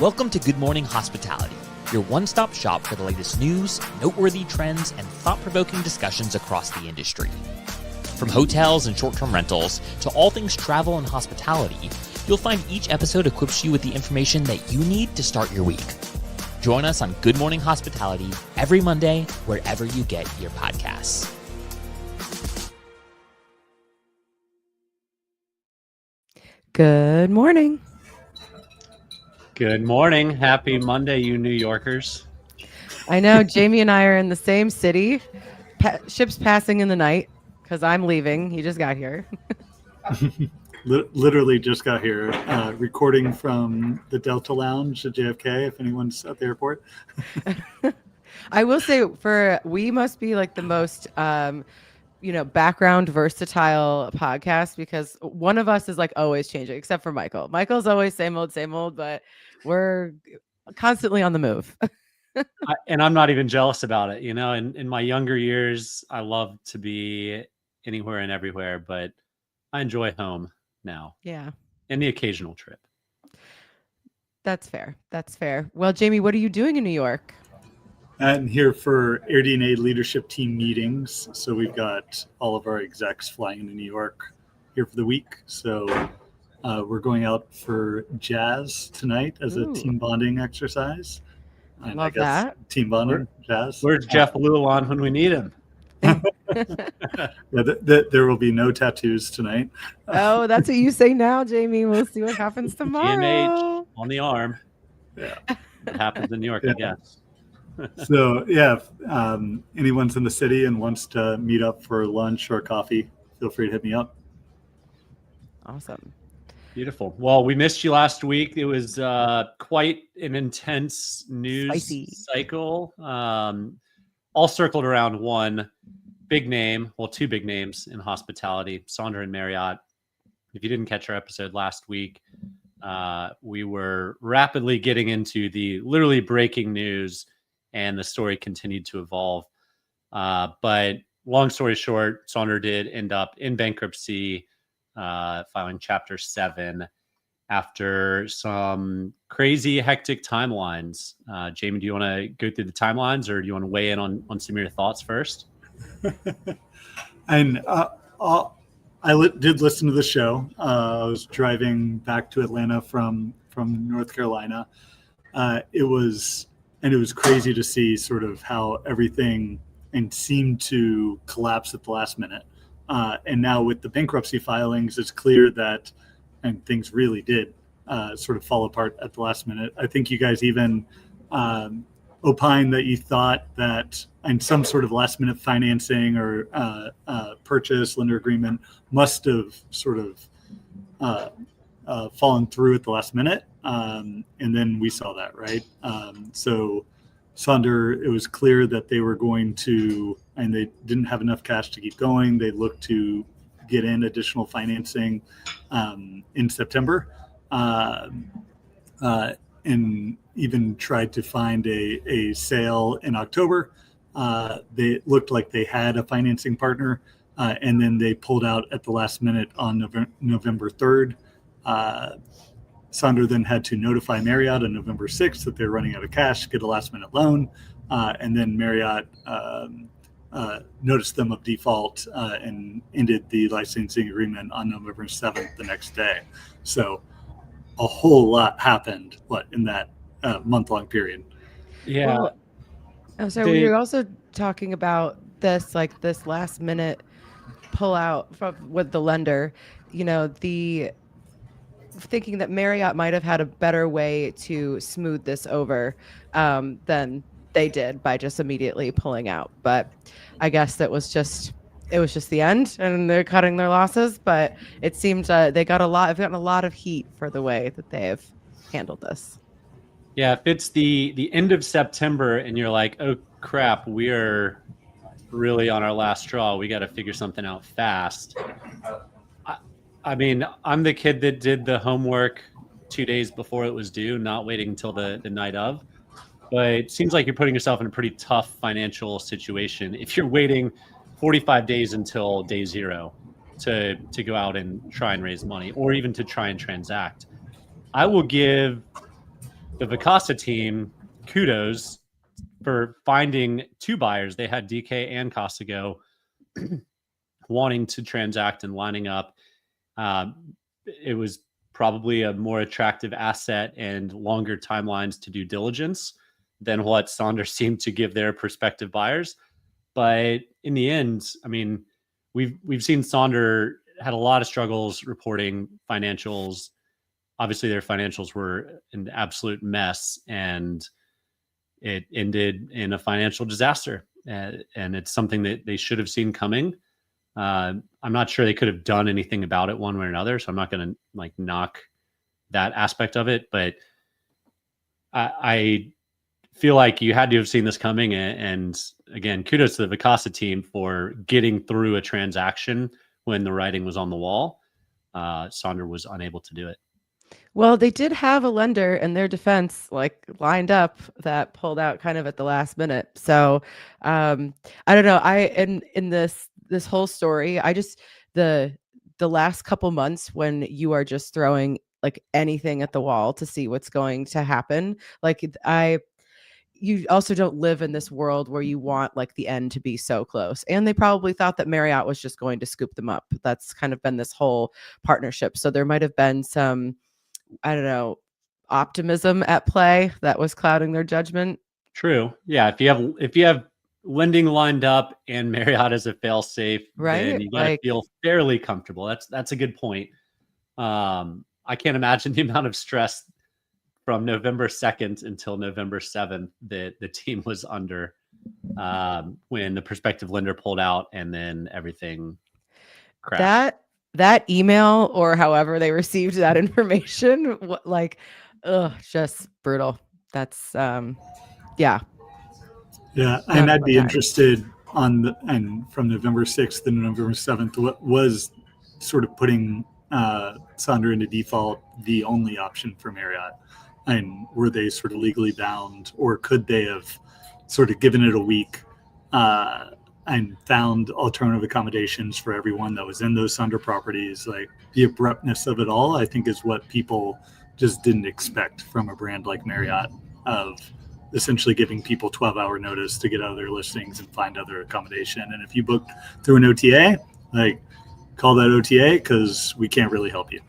Welcome to Good Morning Hospitality, your one-stop shop for the latest news, noteworthy trends, and thought-provoking discussions across the industry. From hotels and short-term rentals to all things travel and hospitality, you'll find each episode equips you with the information that you need to start your week. Join us on Good Morning Hospitality every Monday, wherever you get your podcasts. Good morning. Good morning. Happy Monday, you New Yorkers. I know Jamie and I are in the same city. Ships passing in the night because I'm leaving. He just got here. Literally just got here, recording from the Delta Lounge at JFK, if anyone's at the airport. I will say we must be like the most, background versatile podcast because one of us is like always changing, except for Michael. Michael's always same old, but we're constantly on the move. And I'm not even jealous about it. You know, in my younger years, I loved to be anywhere and everywhere, but I enjoy home now. Yeah. And the occasional trip. That's fair. Well, Jamie, what are you doing in New York? I'm here for Airbnb leadership team meetings. So we've got all of our execs flying into New York here for the week. So we're going out for jazz tonight as a team bonding exercise. And Love that. Team bonding, jazz. Where's Jeff Lulon when we need him? There will be no tattoos tonight. Oh, that's what you say now, Jamie. We'll see what happens tomorrow. GMH on the arm. Yeah. It happens in New York, I guess. So, yeah, if anyone's in the city and wants to meet up for lunch or coffee, feel free to hit me up. Awesome. Beautiful. Well, we missed you last week. It was quite an intense news cycle, all circled around one big name, well, two big names in hospitality, Sonder and Marriott. If you didn't catch our episode last week, we were rapidly getting into the literally breaking news, and the story continued to evolve. But long story short, Sonder did end up in bankruptcy, filing Chapter 7 after some crazy, hectic timelines. Jamie, do you want to go through the timelines, or do you want to weigh in on some of your thoughts first? And did listen to the show. I was driving back to Atlanta from North Carolina. It was crazy to see sort of how everything seemed to collapse at the last minute. And now with the bankruptcy filings, it's clear that things really did sort of fall apart at the last minute. I think you guys even opined that you thought that some sort of last minute financing or purchase lender agreement must have sort of fallen through at the last minute. And then we saw that, right? So Sonder, it was clear that they were going to, and they didn't have enough cash to keep going. They looked to get in additional financing in September, and even tried to find a sale in October. They looked like they had a financing partner, and then they pulled out at the last minute on November 3rd. Sonder then had to notify Marriott on November 6th that they're running out of cash, get a last-minute loan, and then Marriott noticed them of default and ended the licensing agreement on November 7th the next day. So a whole lot happened, in that month-long period. Yeah. So we were also talking about this last-minute pullout with the lender, thinking that Marriott might have had a better way to smooth this over than they did by just immediately pulling out. But I guess it was just the end, and they're cutting their losses. But it seems they've gotten a lot of heat for the way that they have handled this. Yeah, if it's the end of September and you're like, oh crap, we are really on our last straw, we got to figure something out fast. I mean, I'm the kid that did the homework 2 days before it was due, not waiting until the night of. But it seems like you're putting yourself in a pretty tough financial situation if you're waiting 45 days until day zero to go out and try and raise money, or even to try and transact. I will give the Vacasa team, kudos for finding two buyers. They had DK and Costigo wanting to transact and lining up. It was probably a more attractive asset and longer timelines to due diligence than what Sonder seemed to give their prospective buyers. But in the end, I mean, we've seen Sonder had a lot of struggles reporting financials. Obviously, their financials were an absolute mess, and it ended in a financial disaster. And it's something that they should have seen coming. I'm not sure they could have done anything about it one way or another, so I'm not going to like knock that aspect of it. But I feel like you had to have seen this coming. And again, kudos to the Vacasa team for getting through a transaction when the writing was on the wall. Sonder was unable to do it. Well, they did have a lender in their defense, like lined up, that pulled out kind of at the last minute. So I don't know. In this whole story, I just the last couple months when you are just throwing like anything at the wall to see what's going to happen. Like you also don't live in this world where you want like the end to be so close. And they probably thought that Marriott was just going to scoop them up. That's kind of been this whole partnership. So there might have been some, I don't know, optimism at play that was clouding their judgment. True. Yeah. If you have lending lined up and Marriott is a fail safe, right? then you got to feel fairly comfortable. That's a good point. I can't imagine the amount of stress from November 2nd until November 7th that the team was under when the prospective lender pulled out and then everything crashed. That email or however they received that information, just brutal. That's yeah. And I'd be interested and from November 6th and November 7th, what was sort of putting Sonder into default the only option for Marriott? And were they sort of legally bound, or could they have sort of given it a week and found alternative accommodations for everyone that was in those Sonder properties? Like the abruptness of it all, I think, is what people just didn't expect from a brand like Marriott, of essentially giving people 12-hour notice to get out of their listings and find other accommodation. And if you booked through an OTA, like call that OTA because we can't really help you.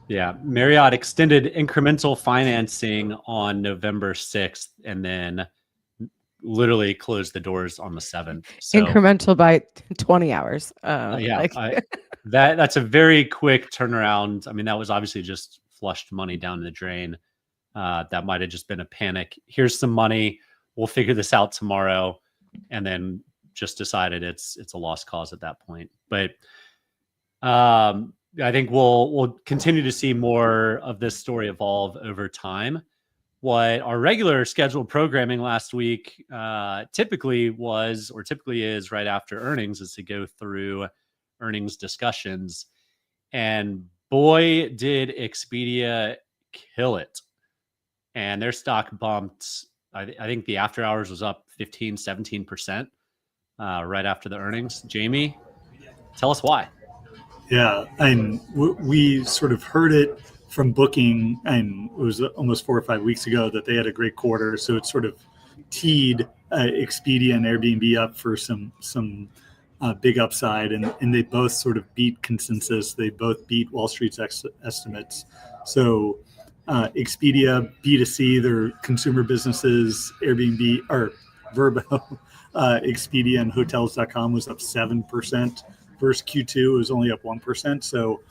Yeah, Marriott extended incremental financing on November 6th and then literally closed the doors on the 7th. So, incremental by 20 hours. That's a very quick turnaround. I mean, that was obviously just flushed money down the drain. That might have just been a panic. Here's some money. We'll figure this out tomorrow. And then just decided it's a lost cause at that point. But I think we'll continue to see more of this story evolve over time. What our regular scheduled programming last week typically is right after earnings, is to go through earnings discussions. And boy, did Expedia kill it. And their stock bumped. I think the after hours was up 17% right after the earnings. Jamie, tell us why. Yeah, and we sort of heard it from Booking, and it was almost 4 or 5 weeks ago that they had a great quarter. So it sort of teed Expedia and Airbnb up for some big upside, and they both sort of beat consensus. They both beat Wall Street's estimates. So Expedia, B2C, their consumer businesses, Airbnb or Vrbo, Expedia and Hotels.com was up 7%. Versus Q2, it was only up 1%. So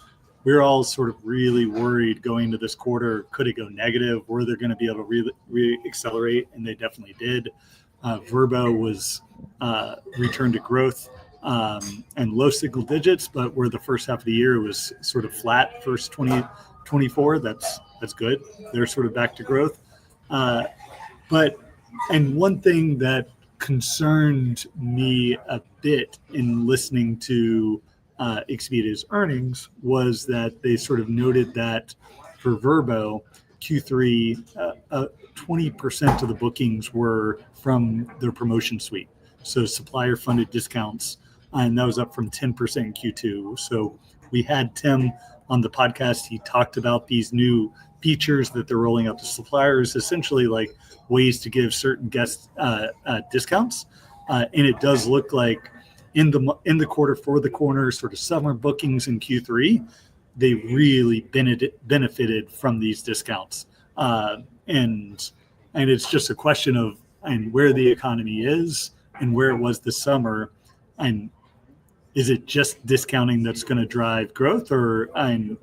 we're all sort of really worried going into this quarter. Could it go negative? Were they going to be able to re-accelerate? And they definitely did. Vrbo was returned to growth and low single digits, but where the first half of the year it was sort of flat first 2024. That's good. They're sort of back to growth. And one thing that concerned me a bit in listening to Expedia's earnings was that they sort of noted that for Vrbo, Q3, 20% of the bookings were from their promotion suite. So supplier funded discounts, and that was up from 10% in Q2. So we had Tim on the podcast. He talked about these new features that they're rolling out to suppliers, essentially like ways to give certain guests discounts. And it does look like in the quarter for the corner sort of summer bookings in Q3, they really benefited from these discounts. And it's just a question of where the economy is and where it was this summer, and is it just discounting that's going to drive growth, or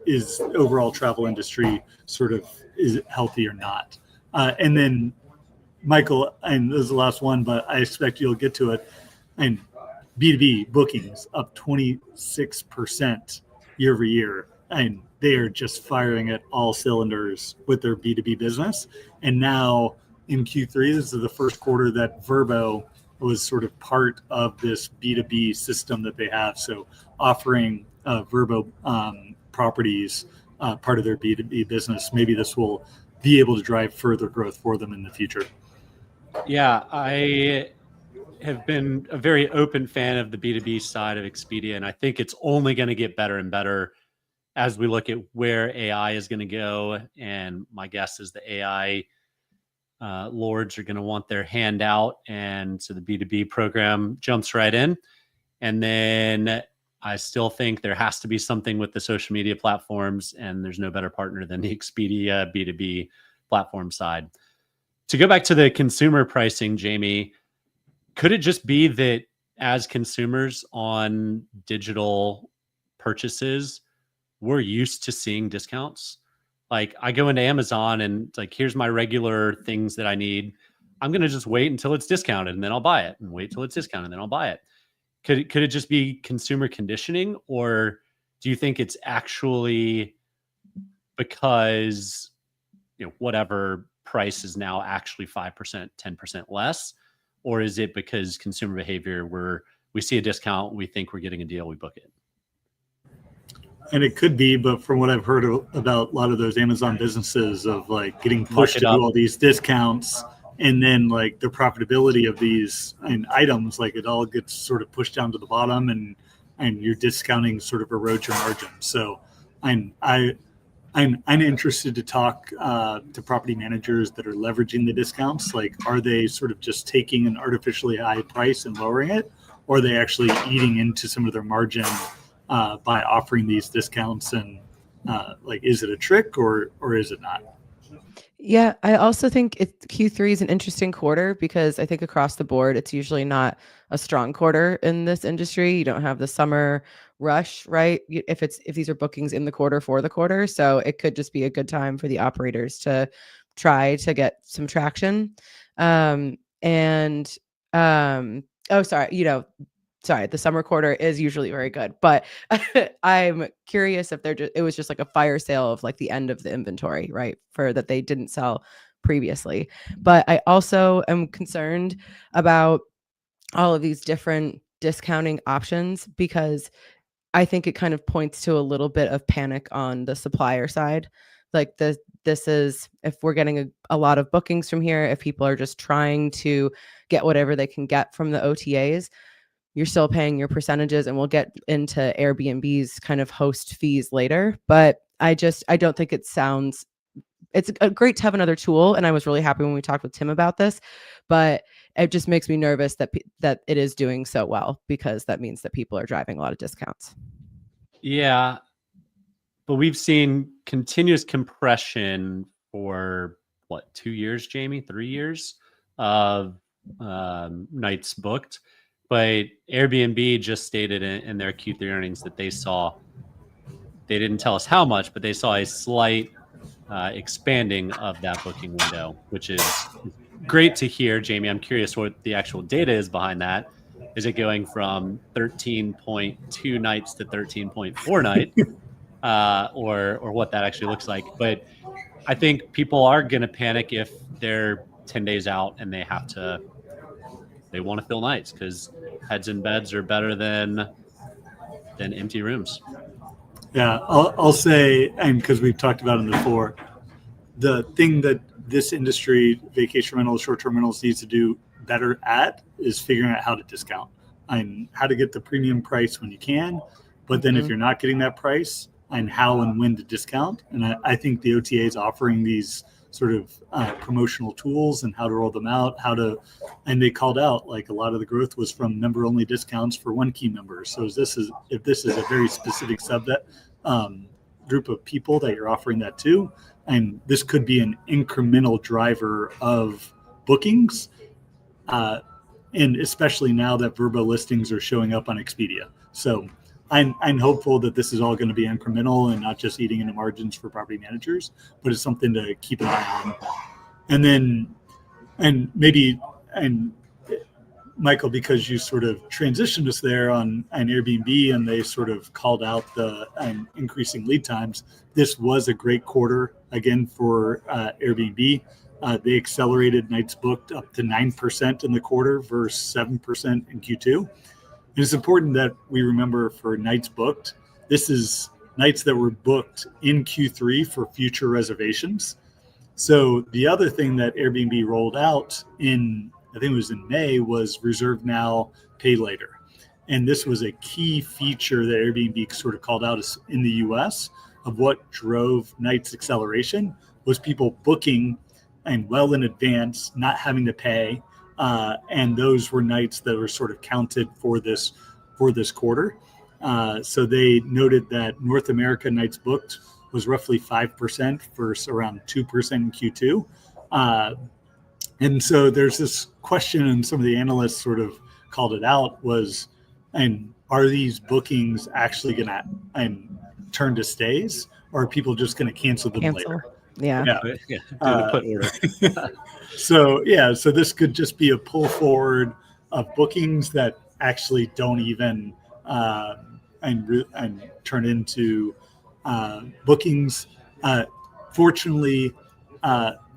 is overall travel industry sort of, is it healthy or not? And then Michael, and this is the last one, but I expect you'll get to it. And B2B bookings up 26% year over year, and they are just firing at all cylinders with their B2B business. And now in Q3, this is the first quarter that Vrbo was sort of part of this B2B system that they have. So offering Vrbo properties part of their B2B business, maybe this will be able to drive further growth for them in the future. Yeah, I have been a very open fan of the B2B side of Expedia, and I think it's only going to get better and better as we look at where AI is going to go. And my guess is the AI lords are going to want their hand out, and so the B2B program jumps right in. And then I still think there has to be something with the social media platforms, and there's no better partner than the Expedia B2B platform side. To go back to the consumer pricing, Jamie, could it just be that as consumers on digital purchases, we're used to seeing discounts? Like, I go into Amazon and it's like, here's my regular things that I need. I'm going to just wait until it's discounted and then I'll buy it, and wait till it's discounted and then I'll buy it. Could it just be consumer conditioning, or do you think it's actually because, whatever price is now actually 5%, 10% less? Or is it because consumer behavior, where we see a discount, we think we're getting a deal, we book it? And it could be, but from what I've heard about a lot of those Amazon businesses of like getting pushed to do all these discounts, and then like the profitability of these items, like it all gets sort of pushed down to the bottom, and your discounting sort of erodes your margin. So I'm interested to talk to property managers that are leveraging the discounts. Like, are they sort of just taking an artificially high price and lowering it, or are they actually eating into some of their margin by offering these discounts? And like, is it a trick or is it not? Yeah, I also think Q3 is an interesting quarter, because I think across the board, it's usually not a strong quarter in this industry. You don't have the summer rush, right? If these are bookings in the quarter for the quarter, so it could just be a good time for the operators to try to get some traction. Sorry, the summer quarter is usually very good, but I'm curious if it was just like a fire sale of like the end of the inventory, right? For that they didn't sell previously. But I also am concerned about all of these different discounting options, because I think it kind of points to a little bit of panic on the supplier side. Like this is, if we're getting a lot of bookings from here, if people are just trying to get whatever they can get from the OTAs, you're still paying your percentages, and we'll get into Airbnb's kind of host fees later. But I don't think it's a great to have another tool. And I was really happy when we talked with Tim about this, but it just makes me nervous that it is doing so well, because that means that people are driving a lot of discounts. Yeah, but we've seen continuous compression for 2 years, Jamie, 3 years of nights booked. But Airbnb just stated in their Q3 earnings that they didn't tell us how much, but they saw a slight expanding of that booking window, which is great to hear. Jamie, I'm curious what the actual data is behind that. Is it going from 13.2 nights to 13.4 nights, or what that actually looks like? But I think people are going to panic if they're 10 days out and they want to fill nights, because heads in beds are better than empty rooms. Yeah, I'll say, and because we've talked about it before, the thing that this industry, vacation rentals, short-term rentals, needs to do better at is figuring out how to discount and how to get the premium price when you can. But then if you're not getting that price, and how and when to discount. And I think the OTA is offering these sort of promotional tools and how to roll them out, and they called out like a lot of the growth was from member only discounts for one key member. So if this is a very specific group of people that you're offering that to, and this could be an incremental driver of bookings, and especially now that Vrbo listings are showing up on Expedia. So I'm hopeful that this is all going to be incremental and not just eating into margins for property managers, but it's something to keep an eye on. And Michael, because you sort of transitioned us there on an Airbnb and they sort of called out the increasing lead times, this was a great quarter again for Airbnb. They accelerated nights booked up to 9% in the quarter versus 7% in Q2. It's important that we remember for nights booked, this is nights that were booked in Q3 for future reservations. So the other thing that Airbnb rolled out I think it was in May, was reserve now, pay later. And this was a key feature that Airbnb sort of called out in the US of what drove nights acceleration was people booking and well in advance, not having to pay. And those were nights that were sort of counted for this quarter. So they noted that North America nights booked was roughly 5% versus around 2% in Q2. And so there's this question, and some of the analysts sort of called it out, and are these bookings actually going to turn to stays, or are people just going to cancel them later? Yeah. Do the put order. So this could just be a pull forward of bookings that actually don't even and turn into bookings. Fortunately,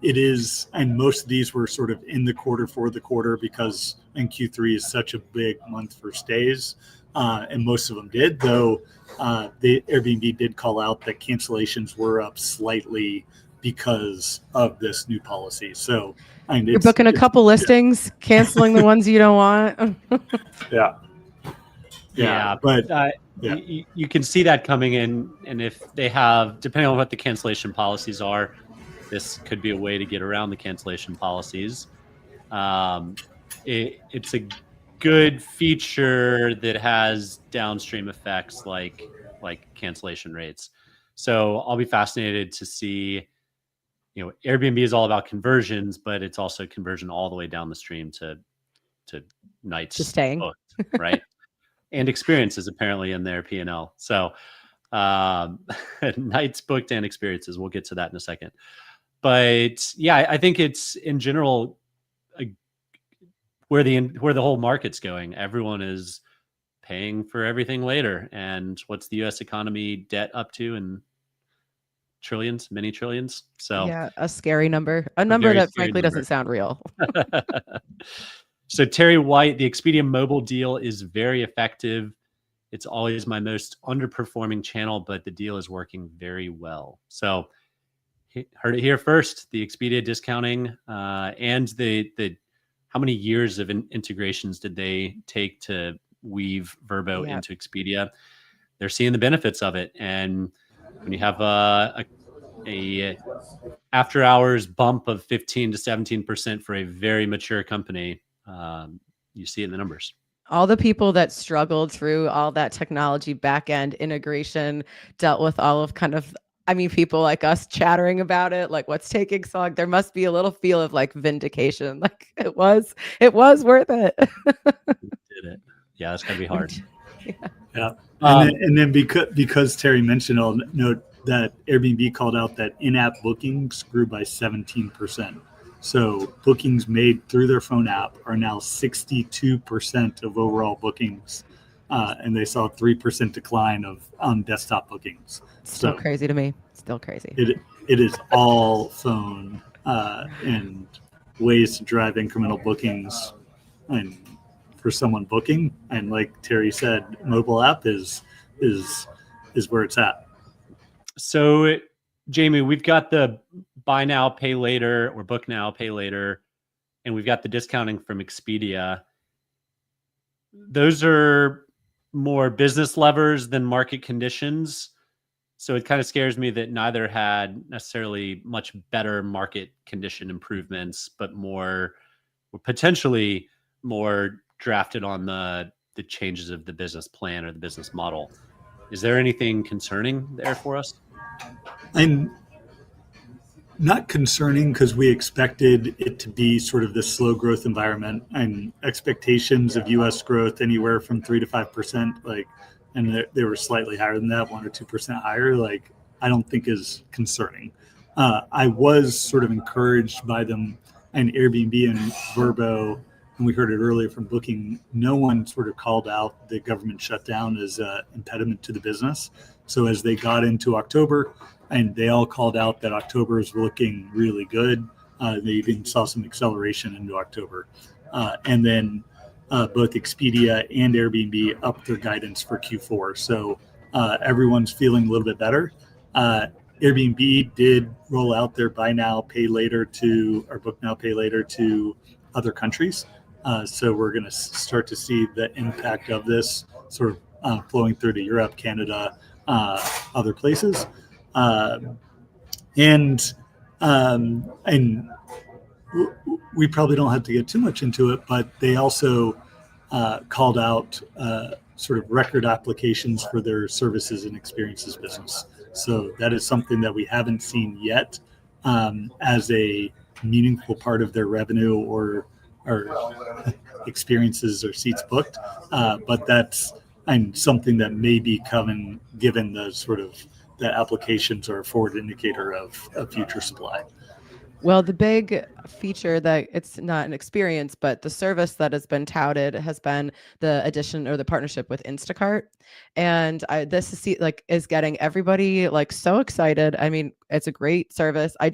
it is, and most of these were sort of in the quarter for the quarter because in Q3 is such a big month for stays, and most of them did. Though the Airbnb did call out that cancellations were up slightly because of this new policy. So you're booking a couple listings, canceling the ones you don't want. But you can see that coming in, and if they have, depending on what the cancellation policies are, this could be a way to get around the cancellation policies. It's a good feature that has downstream effects like cancellation rates. So I'll be fascinated to see. Airbnb is all about conversions, but it's also conversion all the way down the stream to nights to staying, booked, right? And experiences apparently in their P&L. So nights booked and experiences. We'll get to that in a second. But yeah, I think it's in general where the whole market's going. Everyone is paying for everything later. And what's the U.S. economy debt up to in trillions, many trillions? So yeah, a scary number, a number that frankly doesn't sound real. So Terry White, the Expedia mobile deal is very effective. It's always my most underperforming channel, but the deal is working very well. So heard it here first. The Expedia discounting and the how many years of integrations did they take to weave Vrbo into Expedia? They're seeing the benefits of it, and when you have a after hours bump of 15 to 17% for a very mature company, you see it in the numbers. All the people that struggled through all that technology back-end integration, dealt with all of people like us chattering about it, like what's taking so long. There must be a little feel of like vindication. Like it was worth it. Did it. Yeah, that's gonna be hard. Yeah. And then because Terry mentioned, I'll note that Airbnb called out that in-app bookings grew by 17%. So bookings made through their phone app are now 62% of overall bookings. And they saw a 3% decline on desktop bookings. Still crazy to me. Still crazy. It is all phone and ways to drive incremental bookings and for someone booking. And like Terry said, mobile app is where it's at. So Jamie, we've got the buy now, pay later, or book now, pay later, and we've got the discounting from Expedia. Those are more business levers than market conditions. So it kind of scares me that neither had necessarily much better market condition improvements, but potentially more drafted on the changes of the business plan or the business model. Is there anything concerning there for us? I'm not concerning because we expected it to be sort of this slow growth environment, and expectations of U.S. growth anywhere from 3 to 5%, and they were slightly higher than that, 1 or 2% higher. I don't think is concerning. I was sort of encouraged by them and Airbnb and Vrbo, and we heard it earlier from Booking. No one sort of called out the government shutdown as an impediment to the business. So as they got into October, and they all called out that October is looking really good. They even saw some acceleration into October. And then both Expedia and Airbnb upped their guidance for Q4. So everyone's feeling a little bit better. Airbnb did roll out their buy now, pay later or book now, pay later to other countries. So we're going to start to see the impact of this sort of flowing through to Europe, Canada, other places. And we probably don't have to get too much into it, but they also called out sort of record applications for their services and experiences business. So that is something that we haven't seen yet as a meaningful part of their revenue or experiences or seats booked. But that's something that may be coming given the sort of the applications are a forward indicator of future supply. Well, the big feature that it's not an experience, but the service that has been touted has been the addition or the partnership with Instacart. And this is getting everybody so excited. I mean, it's a great service. I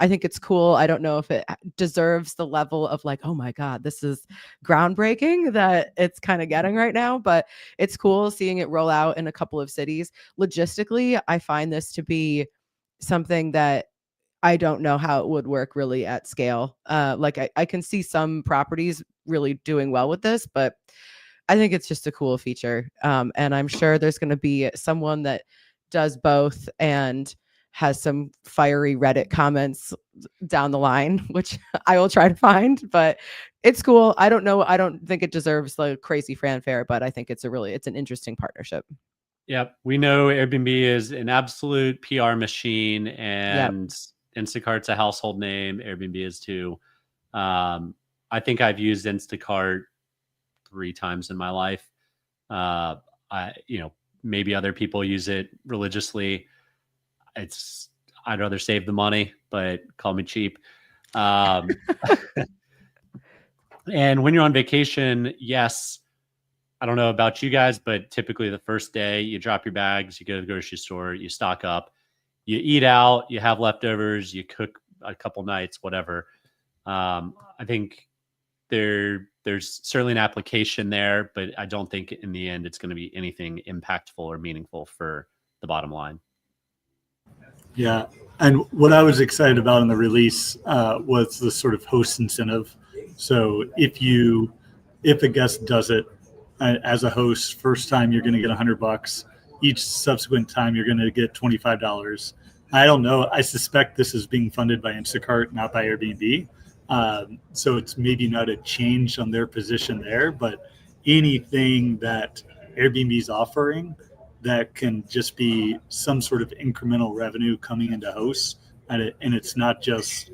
think it's cool. I don't know if it deserves the level of oh my God, this is groundbreaking that it's kind of getting right now, but it's cool seeing it roll out in a couple of cities. Logistically, I find this to be something that I don't know how it would work really at scale. I can see some properties really doing well with this, but I think it's just a cool feature. And I'm sure there's going to be someone that does both and has some fiery Reddit comments down the line, which I will try to find, but it's cool. I don't know. I don't think it deserves crazy fanfare, but I think it's an interesting partnership. Yep. We know Airbnb is an absolute PR machine, and Instacart's a household name. Airbnb is too. I think I've used Instacart 3 times in my life. Maybe other people use it religiously. I'd rather save the money, but call me cheap. And when you're on vacation, yes, I don't know about you guys, but typically the first day you drop your bags, you go to the grocery store, you stock up, you eat out, you have leftovers, you cook a couple nights, whatever. I think there's certainly an application there, but I don't think in the end it's going to be anything impactful or meaningful for the bottom line. Yeah. And what I was excited about in the release was the sort of host incentive. So if a guest does it as a host, first time you're going to get $100. Each subsequent time you're going to get $25. I don't know. I suspect this is being funded by Instacart, not by Airbnb. So it's maybe not a change on their position there, but anything that Airbnb is offering that can just be some sort of incremental revenue coming into hosts, and it's not just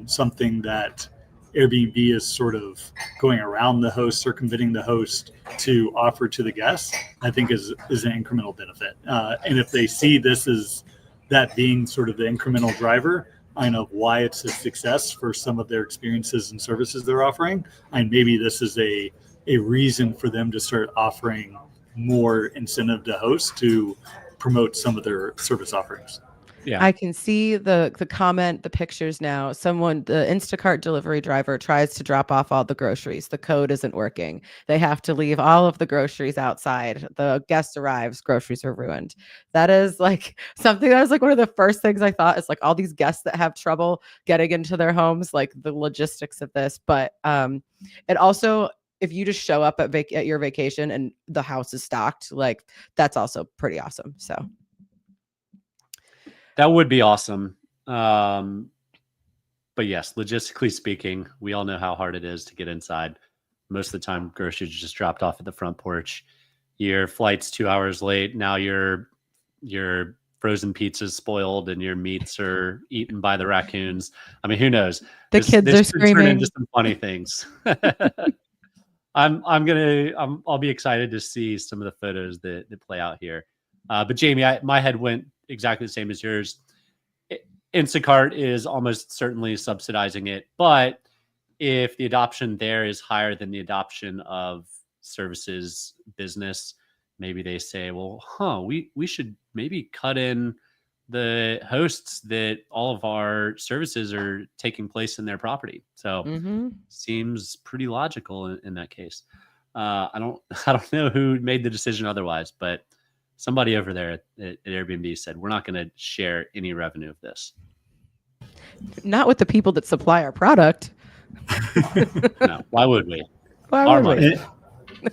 something that Airbnb is sort of going around the host, circumventing the host to offer to the guests, I think is an incremental benefit. And if they see this as that being sort of the incremental driver, I know why it's a success for some of their experiences and services they're offering, and maybe this is a reason for them to start offering more incentive to hosts to promote some of their service offerings. Yeah, I can see the comment, the pictures now. The Instacart delivery driver tries to drop off all the groceries. The code isn't working. They have to leave all of the groceries outside. The guest arrives, groceries are ruined. That is something that was one of the first things I thought is all these guests that have trouble getting into their homes, the logistics of this. But it also, if you just show up at your vacation and the house is stocked, that's also pretty awesome. So. That would be awesome. But yes, logistically speaking, we all know how hard it is to get inside. Most of the time, groceries are just dropped off at the front porch. Your flight's 2 hours late. Now your frozen pizza's spoiled and your meats are eaten by the raccoons. I mean, who knows? The kids are could screaming. turn into some funny things. I'll be excited to see some of the photos that play out here. But Jamie, my head went exactly the same as yours. Instacart is almost certainly subsidizing it, but if the adoption there is higher than the adoption of services business, maybe they say, well, we should maybe cut in the hosts that all of our services are taking place in their property. So seems pretty logical in that case. I don't know who made the decision otherwise, but somebody over there at Airbnb said, we're not going to share any revenue of this. Not with the people that supply our product. No, why would we?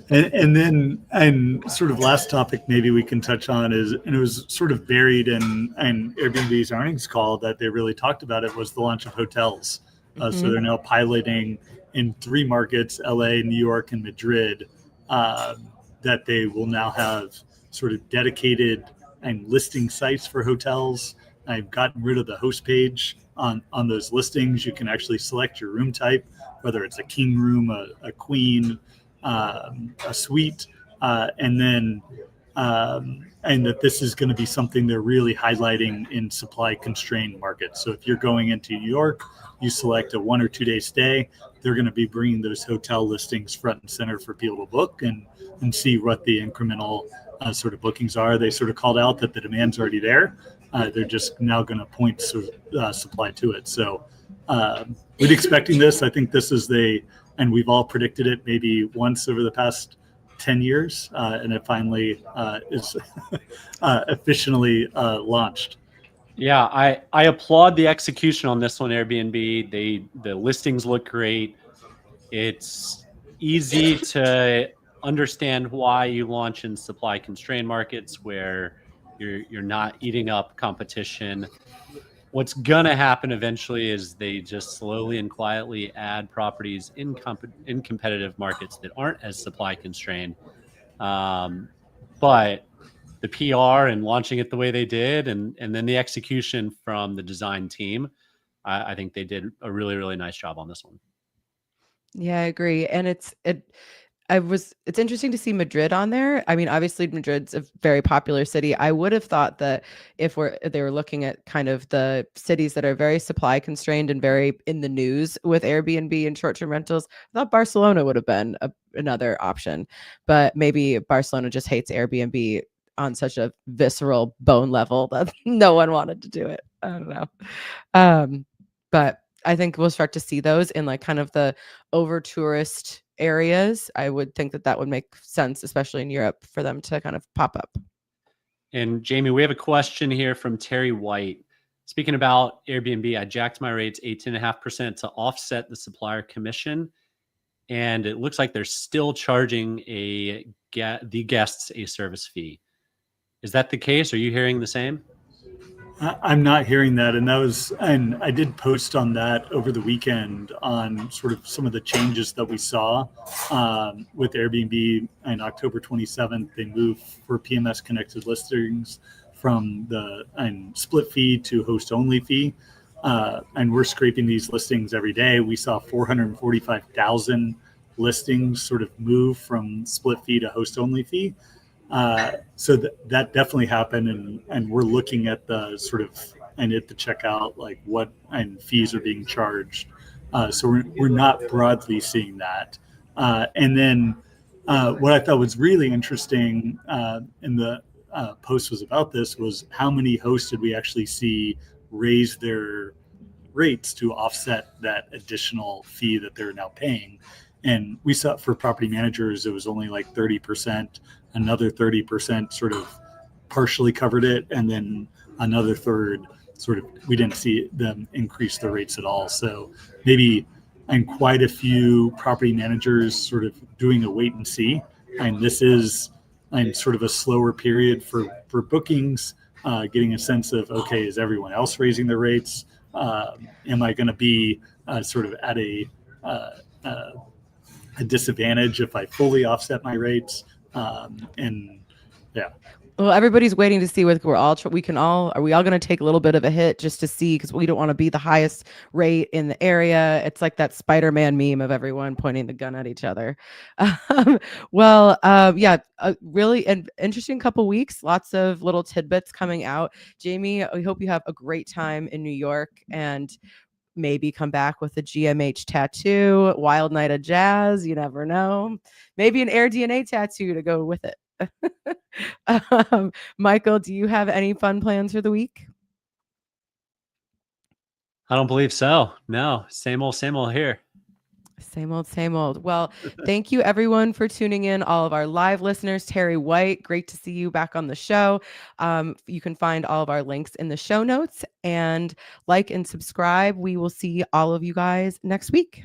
And then sort of last topic maybe we can touch on is, and it was sort of buried in Airbnb's earnings call that they really talked about it, was the launch of hotels. So they're now piloting in 3 markets, LA, New York, and Madrid, that they will now have sort of dedicated listing sites for hotels. I've gotten rid of the host page on those listings. You can actually select your room type, whether it's a king room, a queen, a suite, and that this is going to be something they're really highlighting in supply constrained markets. So if you're going into New York, you select a 1 or 2 day stay, they're going to be bringing those hotel listings front and center for people to book and see what the incremental sort of bookings are. They sort of called out that the demand's already there. They're just now going to point supply to it. So we're expecting this. I think this is and we've all predicted it maybe once over the past 10 years, and it finally is officially launched. Yeah, I applaud the execution on this one, Airbnb. The listings look great. It's easy to understand why you launch in supply constrained markets where you're not eating up competition. What's gonna happen eventually is they just slowly and quietly add properties in competitive markets that aren't as supply constrained. But the PR and launching it the way they did, and then the execution from the design team, I think they did a really, really nice job on this one. Yeah, I agree. And it's interesting to see Madrid on there. I mean, obviously Madrid's a very popular city. I would have thought that if they were looking at kind of the cities that are very supply constrained and very in the news with Airbnb and short-term rentals, I thought Barcelona would have been another option. But maybe Barcelona just hates Airbnb on such a visceral bone level that no one wanted to do it. I don't know. But I think we'll start to see those in like kind of the over tourist areas. I would think that would make sense, especially in Europe, for them to kind of pop up. And Jamie, we have a question here from Terry White. Speaking about Airbnb, I jacked my rates 18.5% to offset the supplier commission. And it looks like they're still charging the guests a service fee. Is that the case? Are you hearing the same? I'm not hearing that. And I did post on that over the weekend on sort of some of the changes that we saw with Airbnb. On October 27th, they moved for PMS connected listings from the split fee to host only fee. And we're scraping these listings every day. We saw 445,000 listings sort of move from split fee to host only fee. So that definitely happened, and we're looking at the sort of at the checkout, like what fees are being charged. So we're not broadly seeing that. And then what I thought was really interesting in the post was about this was how many hosts did we actually see raise their rates to offset that additional fee that they're now paying. And we saw for property managers, it was only like 30%. Another 30% sort of partially covered it, and then another third sort of we didn't see them increase the rates at all. So maybe quite a few property managers sort of doing a wait and see. And this is sort of a slower period for bookings. getting a sense of, okay, is everyone else raising their rates? Am I going to be sort of at a disadvantage if I fully offset my rates? And yeah. Well, everybody's waiting to see what are we all going to take a little bit of a hit just to see, because we don't want to be the highest rate in the area. It's like that Spider-Man meme of everyone pointing the gun at each other. Really an interesting couple weeks. Lots of little tidbits coming out. Jamie, we hope you have a great time in New York and maybe come back with a GMH tattoo, Wild Night of Jazz. You never know. Maybe an Air DNA tattoo to go with it. Michael, do you have any fun plans for the week? I don't believe so. No, same old here. Same old. Well, thank you everyone for tuning in. All of our live listeners, Terry White, great to see you back on the show. You can find all of our links in the show notes, and like and subscribe. We will see all of you guys next week.